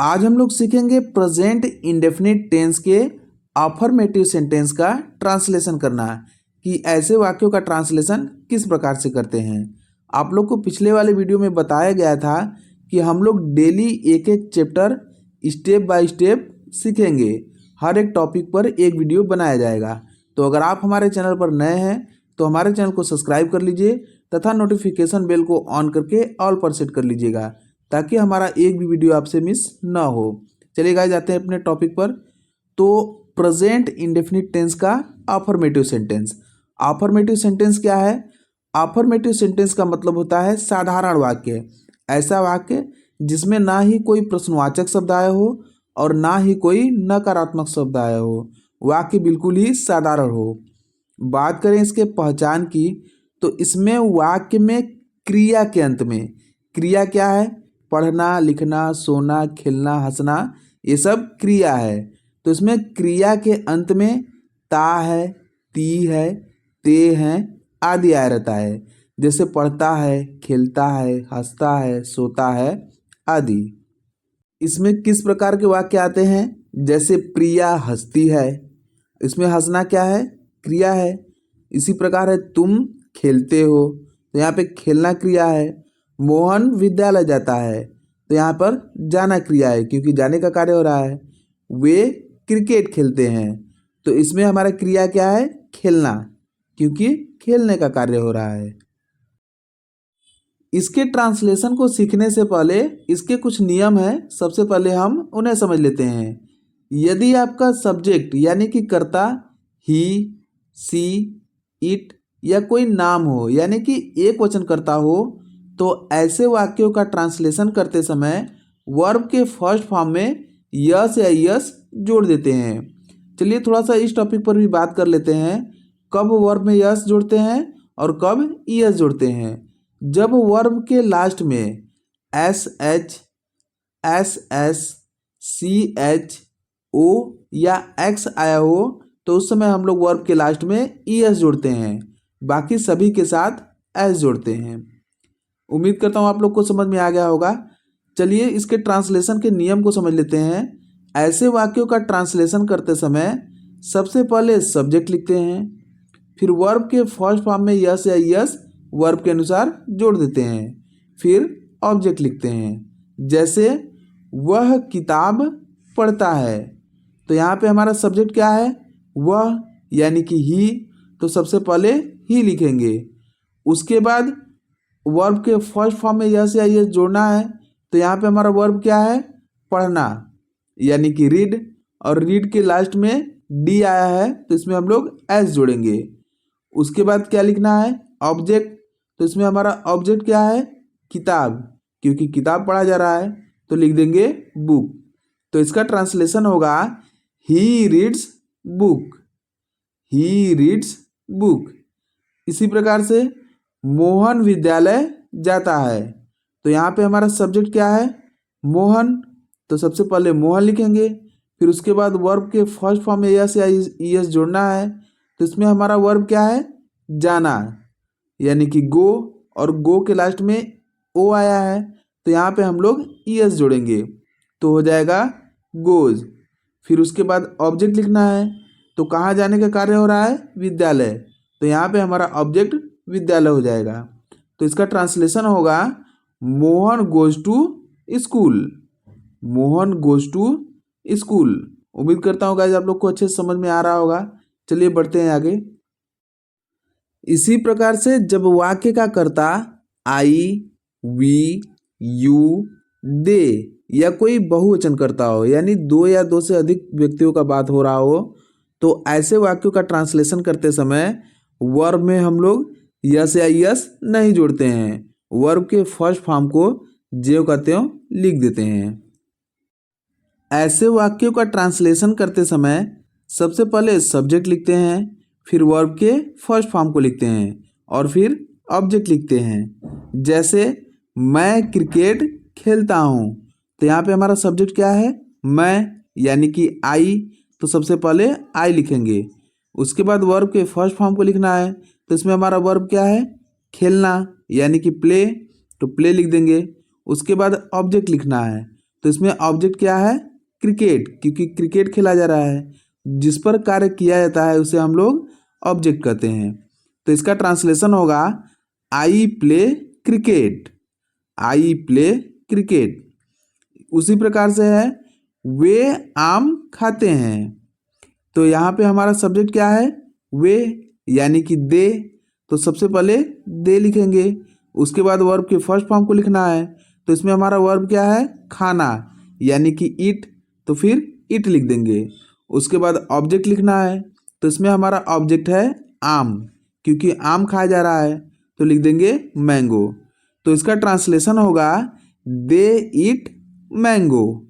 आज हम लोग सीखेंगे प्रेजेंट इंडेफिनिट टेंस के अफर्मेटिव सेंटेंस का ट्रांसलेशन करना, कि ऐसे वाक्यों का ट्रांसलेशन किस प्रकार से करते हैं। आप लोग को पिछले वाले वीडियो में बताया गया था कि हम लोग डेली एक एक चैप्टर स्टेप बाय स्टेप सीखेंगे। हर एक टॉपिक पर एक वीडियो बनाया जाएगा। तो अगर आप हमारे चैनल पर नए हैं तो हमारे चैनल को सब्सक्राइब कर लीजिए तथा नोटिफिकेशन बेल को ऑन करके ऑल पर सेट कर लीजिएगा, ताकि हमारा एक भी वीडियो आपसे मिस ना हो। चलिए गाइस, जाते हैं अपने टॉपिक पर। तो प्रेजेंट इंडेफिनिट टेंस का अफर्मेटिव सेंटेंस। अफर्मेटिव सेंटेंस क्या है? अफर्मेटिव सेंटेंस का मतलब होता है साधारण वाक्य। ऐसा वाक्य जिसमें ना ही कोई प्रश्नवाचक शब्द आया हो और ना ही कोई नकारात्मक शब्द आया हो। वाक्य बिल्कुल ही साधारण हो। बात करें इसके पहचान की, तो इसमें वाक्य में क्रिया के अंत में, क्रिया क्या है? पढ़ना, लिखना, सोना, खेलना, हंसना, ये सब क्रिया है। तो इसमें क्रिया के अंत में ता है, ती है, ते हैं आदि आया रहता है। जैसे पढ़ता है, खेलता है, हंसता है, सोता है आदि। इसमें किस प्रकार के वाक्य आते हैं? जैसे प्रिया हंसती है, इसमें हंसना क्या है? क्रिया है। इसी प्रकार है तुम खेलते हो, तो यहाँ पे खेलना क्रिया है। मोहन विद्यालय जाता है, तो यहाँ पर जाना क्रिया है, क्योंकि जाने का कार्य हो रहा है। वे क्रिकेट खेलते हैं, तो इसमें हमारा क्रिया क्या है? खेलना, क्योंकि खेलने का कार्य हो रहा है। इसके ट्रांसलेशन को सीखने से पहले इसके कुछ नियम हैं। सबसे पहले हम उन्हें समझ लेते हैं। यदि आपका सब्जेक्ट यानी कि कर्ता ही, सी, इट या कोई नाम हो, यानी कि एक वचन कर्ता हो, तो ऐसे वाक्यों का ट्रांसलेशन करते समय वर्ब के फर्स्ट फॉर्म में यस या यस जोड़ देते हैं। चलिए थोड़ा सा इस टॉपिक पर भी बात कर लेते हैं। कब वर्ब में यस जोड़ते हैं और कब यस जोड़ते हैं? जब वर्ब के लास्ट में S H, S S, C H, O या एक्स आया हो, तो उस समय हम लोग वर्ब के लास्ट में ईएस जोड़ते हैं। बाकी सभी के साथ एस जोड़ते हैं। उम्मीद करता हूँ आप लोग को समझ में आ गया होगा। चलिए इसके ट्रांसलेशन के नियम को समझ लेते हैं। ऐसे वाक्यों का ट्रांसलेशन करते समय सबसे पहले सब्जेक्ट लिखते हैं, फिर वर्ब के फर्स्ट फॉर्म में यस या यस वर्ब के अनुसार जोड़ देते हैं, फिर ऑब्जेक्ट लिखते हैं। जैसे वह किताब पढ़ता है, तो यहाँ पे हमारा सब्जेक्ट क्या है? वह, यानी कि ही, तो सबसे पहले ही लिखेंगे। उसके बाद वर्ब के फर्स्ट फॉर्म में यस या यस जोड़ना है, तो यहाँ पे हमारा वर्ब क्या है? पढ़ना, यानी कि रीड, और रीड के लास्ट में डी आया है, तो इसमें हम लोग एस जोड़ेंगे। उसके बाद क्या लिखना है? ऑब्जेक्ट, तो इसमें हमारा ऑब्जेक्ट क्या है? किताब, क्योंकि किताब पढ़ा जा रहा है, तो लिख देंगे बुक। तो इसका ट्रांसलेशन होगा he reads book, he reads book. इसी प्रकार से मोहन विद्यालय जाता है, तो यहाँ पे हमारा सब्जेक्ट क्या है? मोहन, तो सबसे पहले मोहन लिखेंगे। फिर उसके बाद वर्ब के फर्स्ट फॉर्म में यस या यस जोड़ना है, तो इसमें हमारा वर्ब क्या है? जाना, यानी कि गो, और गो के लास्ट में ओ आया है, तो यहाँ पे हम लोग ईएस जोड़ेंगे, तो हो जाएगा गोज। फिर उसके बाद ऑब्जेक्ट लिखना है, तो कहाँ जाने का कार्य हो रहा है? विद्यालय, तो यहाँ पे हमारा ऑब्जेक्ट विद्यालय हो जाएगा। तो इसका ट्रांसलेशन होगा Mohan goes to school, Mohan goes to school. उम्मीद करता हूँ गाइस आप लोग को अच्छे से समझ में आ रहा होगा। चलिए बढ़ते हैं आगे। इसी प्रकार से जब वाक्य का कर्ता आई, वी, यू, दे या कोई बहुवचन कर्ता हो, यानी दो या दो से अधिक व्यक्तियों का बात हो रहा हो, तो ऐसे वाक्यों का ट्रांसलेशन करते समय वर्ब में हम लोग यस या यस नहीं जोड़ते हैं। वर्ब के फर्स्ट फॉर्म को ज्यों का त्यों लिख देते हैं। ऐसे वाक्यों का ट्रांसलेशन करते समय सबसे पहले सब्जेक्ट लिखते हैं, फिर वर्ब के फर्स्ट फॉर्म को लिखते हैं, और फिर ऑब्जेक्ट लिखते हैं। जैसे मैं क्रिकेट खेलता हूँ, तो यहाँ पे हमारा सब्जेक्ट क्या है? मैं, यानी कि आई, तो सबसे पहले आई लिखेंगे। उसके बाद वर्ब के फर्स्ट फॉर्म को लिखना है, तो इसमें हमारा वर्ब क्या है? खेलना, यानी कि प्ले, तो प्ले लिख देंगे। उसके बाद ऑब्जेक्ट लिखना है, तो इसमें ऑब्जेक्ट क्या है? क्रिकेट, क्योंकि क्रिकेट खेला जा रहा है। जिस पर कार्य किया जाता है उसे हम लोग ऑब्जेक्ट कहते हैं। तो इसका ट्रांसलेशन होगा I play cricket, I play cricket. उसी प्रकार से है वे आम खाते हैं। तो यहाँ पे हमारा सब्जेक्ट क्या है? वे, यानी कि दे। तो सबसे पहले दे लिखेंगे, उसके बाद वर्ब के फर्स्ट फॉर्म को लिखना है। तो इसमें हमारा वर्ब क्या है? खाना, यानी कि ईट। तो फिर ईट लिख देंगे। उसके बाद ऑब्जेक्ट लिखना है। तो इसमें हमारा ऑब्जेक्ट है आम, क्योंकि आम खाया जा रहा है। तो लिख देंगे मैंगो। तो इसका ट्रांसलेशन होगा दे ईट मैंगो।